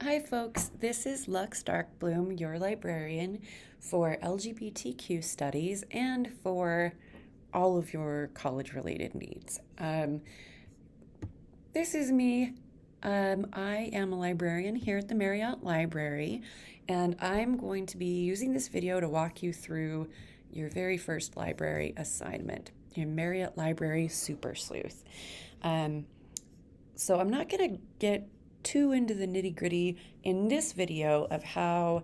Hi folks, this is Lux Darkbloom, your librarian for LGBTQ Studies and for all of your college-related needs. This is me. I am a librarian here at the Marriott Library, and I'm going to be using this video to walk you through your very first library assignment, your Marriott Library Super Sleuth. Um, so I'm not going to get too into the nitty-gritty in this video of how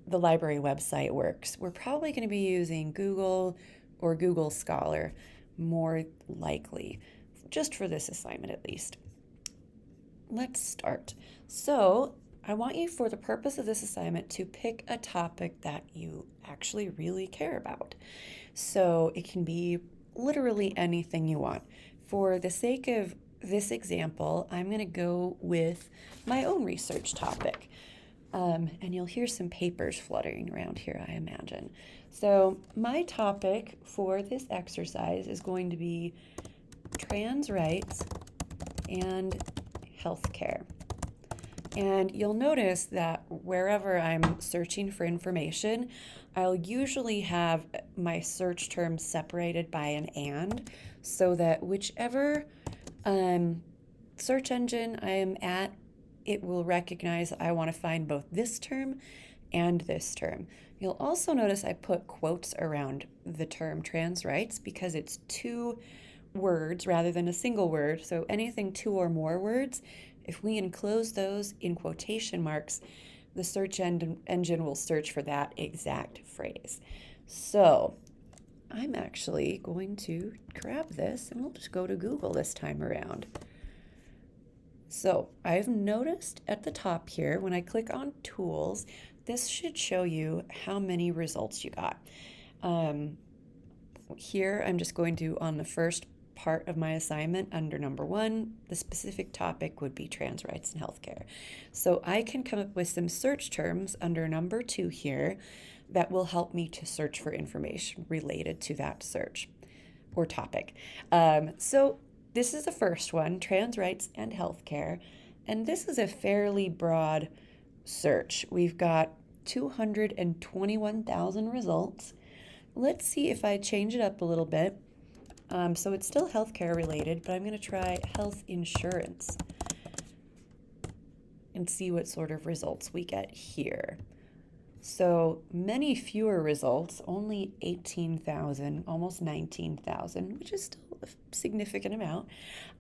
the library website works. We're probably going to be using Google or Google Scholar more likely, just for this assignment at least. Let's start. So I want you, for the purpose of this assignment, to pick a topic that you actually really care about. So it can be literally anything you want. For the sake of this example, I'm going to go with my own research topic. And you'll hear some papers fluttering around here, I imagine. So my topic for this exercise is going to be trans rights and healthcare. And you'll notice that wherever I'm searching for information, I'll usually have my search terms separated by an and, so that whichever search engine I am at, it will recognize I want to find both this term and this term. You'll also notice I put quotes around the term trans rights because it's two words rather than a single word. So anything two or more words, if we enclose those in quotation marks, the search engine will search for that exact phrase. So I'm actually going to grab this and we'll just go to Google this time around. So I've noticed at the top here, when I click on tools, this should show you how many results you got. Here I'm just going to, on the first part of my assignment under number 1, the specific topic would be trans rights and healthcare. So I can come up with some search terms under number 2 here that will help me to search for information related to that search or topic. So this is the first one, trans rights and healthcare, and this is a fairly broad search. We've got 221,000 results. Let's see if I change it up a little bit. So it's still healthcare related, but I'm going to try health insurance and see what sort of results we get here. So many fewer results, only 18,000, almost 19,000, which is still a significant amount.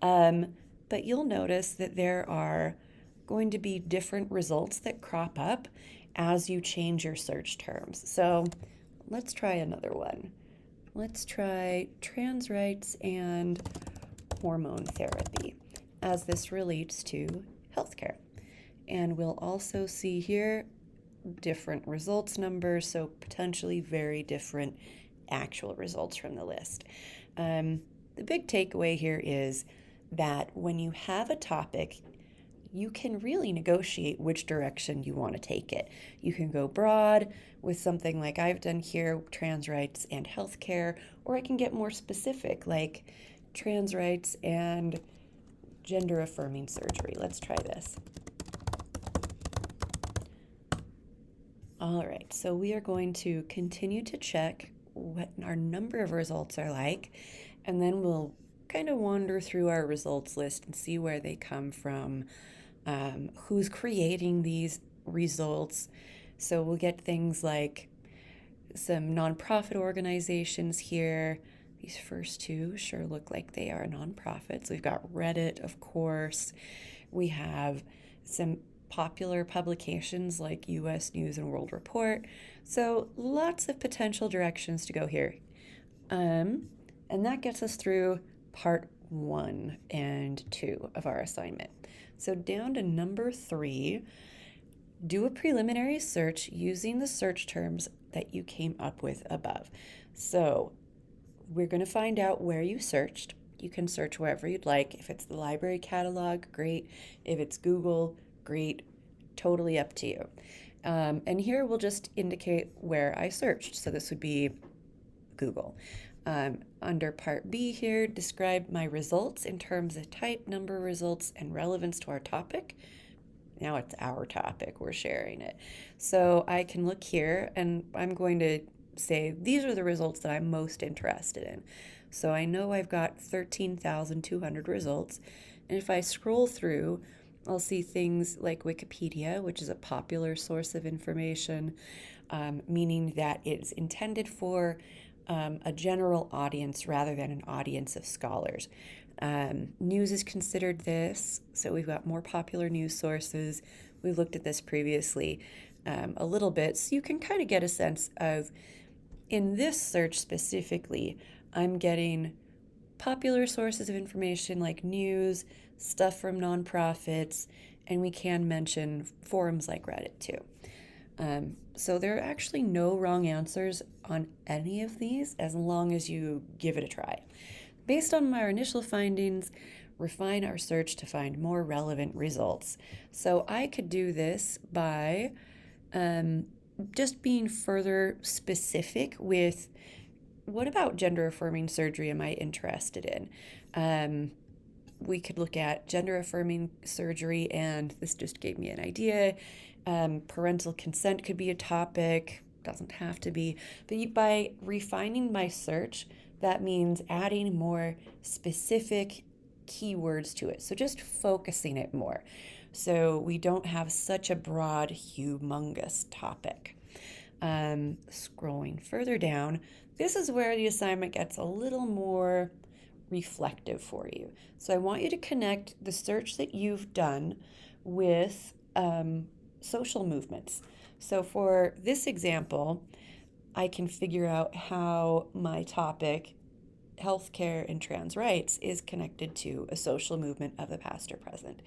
But you'll notice that there are going to be different results that crop up as you change your search terms. So let's try another one. Let's try trans rights and hormone therapy as this relates to healthcare. And we'll also see here different results numbers, so potentially very different actual results from the list. The big takeaway here is that when you have a topic, you can really negotiate which direction you want to take it. You can go broad with something like I've done here, trans rights and healthcare, or I can get more specific, like trans rights and gender affirming surgery. Let's try this. All right, so we are going to continue to check what our number of results are like, and then we'll kind of wander through our results list and see where they come from, who's creating these results. So we'll get things like some nonprofit organizations here. These first two sure look like they are nonprofits. We've got Reddit, of course. We have some popular publications like U.S. News and World Report. So lots of potential directions to go here. And that gets us through part 1 and 2 of our assignment. So down to number 3, do a preliminary search using the search terms that you came up with above. So we're going to find out where you searched. You can search wherever you'd like. If it's the library catalog, great. If it's Google, great. Totally up to you. And here we'll just indicate where I searched. So this would be Google. Under part B here, describe my results in terms of type, number of results, and relevance to our topic. Now it's our topic, we're sharing it. So I can look here and I'm going to say these are the results that I'm most interested in. So I know I've got 13,200 results. And if I scroll through, I'll see things like Wikipedia, which is a popular source of information, meaning that it's intended for a general audience rather than an audience of scholars. News is considered this, so we've got more popular news sources. We've looked at this previously a little bit, so you can kind of get a sense of, in this search specifically, I'm getting popular sources of information like news, stuff from nonprofits, and we can mention forums like Reddit too. So there are actually no wrong answers on any of these as long as you give it a try. Based on our initial findings, refine our search to find more relevant results. So I could do this by just being further specific with what about gender affirming surgery am I interested in? We could look at gender affirming surgery, and this just gave me an idea. Parental consent could be a topic, doesn't have to be. But by refining my search, that means adding more specific keywords to it. So just focusing it more. So we don't have such a broad, humongous topic. Scrolling further down, this is where the assignment gets a little more reflective for you. So I want you to connect the search that you've done with social movements. So for this example, I can figure out how my topic, healthcare and trans rights, is connected to a social movement of the past or present.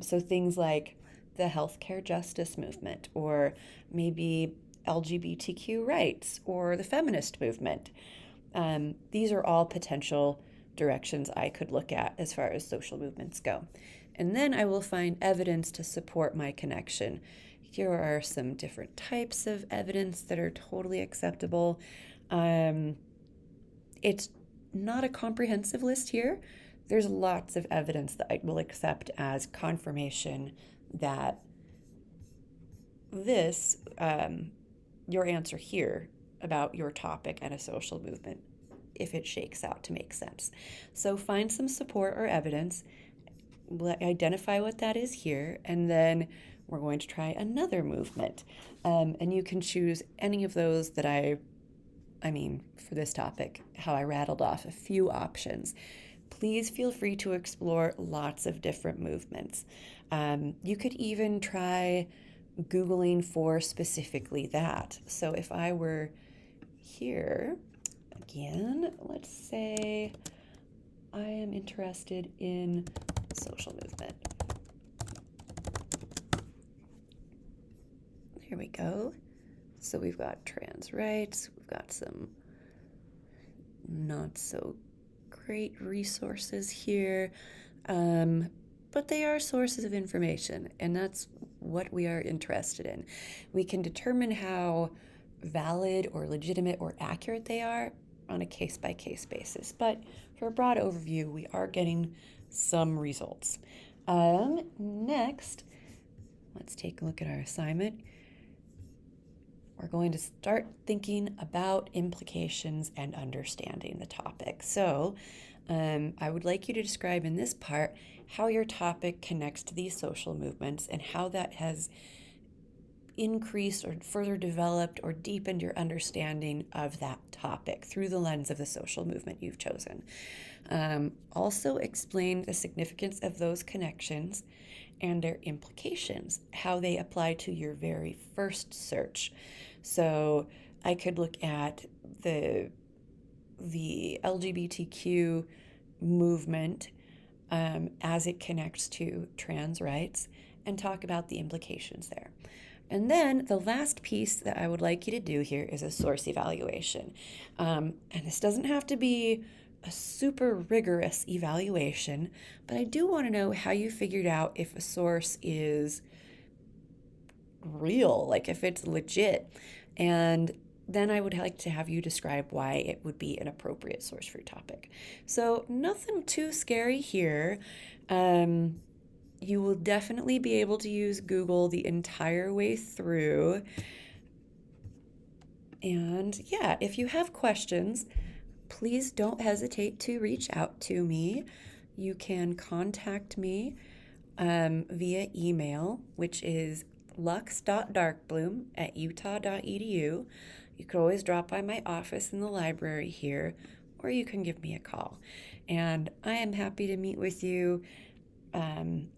So things like the healthcare justice movement, or maybe LGBTQ rights, or the feminist movement. These are all potential directions I could look at as far as social movements go. And then I will find evidence to support my connection. Here are some different types of evidence that are totally acceptable. It's not a comprehensive list here. There's lots of evidence that I will accept as confirmation that this, your answer here about your topic and a social movement, if it shakes out to make sense. So find some support or evidence, identify what that is here, and then we're going to try another movement. And you can choose any of those that for this topic, how I rattled off a few options. Please feel free to explore lots of different movements. You could even try Googling for specifically that. So if I were here, again, let's say I am interested in social movement. There we go. So we've got trans rights, we've got some not so great resources here, but they are sources of information, and that's what we are interested in. We can determine how valid or legitimate or accurate they are on a case-by-case basis, but for a broad overview, we are getting some results. Next, let's take a look at our assignment. We're going to start thinking about implications and understanding the topic. So I would like you to describe in this part how your topic connects to these social movements and how that has increased or further developed or deepened your understanding of that topic through the lens of the social movement you've chosen. Also explain the significance of those connections and their implications, how they apply to your very first search. So I could look at the LGBTQ movement as it connects to trans rights and talk about the implications there. And then the last piece that I would like you to do here is a source evaluation. And this doesn't have to be a super rigorous evaluation, but I do want to know how you figured out if a source is real, like if it's legit. And then I would like to have you describe why it would be an appropriate source for your topic. So nothing too scary here. You will definitely be able to use Google the entire way through. And yeah, if you have questions, please don't hesitate to reach out to me. You can contact me via email, which is lux.darkbloom@utah.edu. You could always drop by my office in the library here, or you can give me a call. And I am happy to meet with you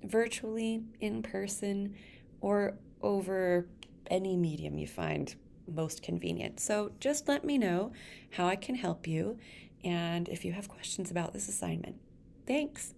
virtually, in person, or over any medium you find most convenient. So just let me know how I can help you and if you have questions about this assignment. Thanks.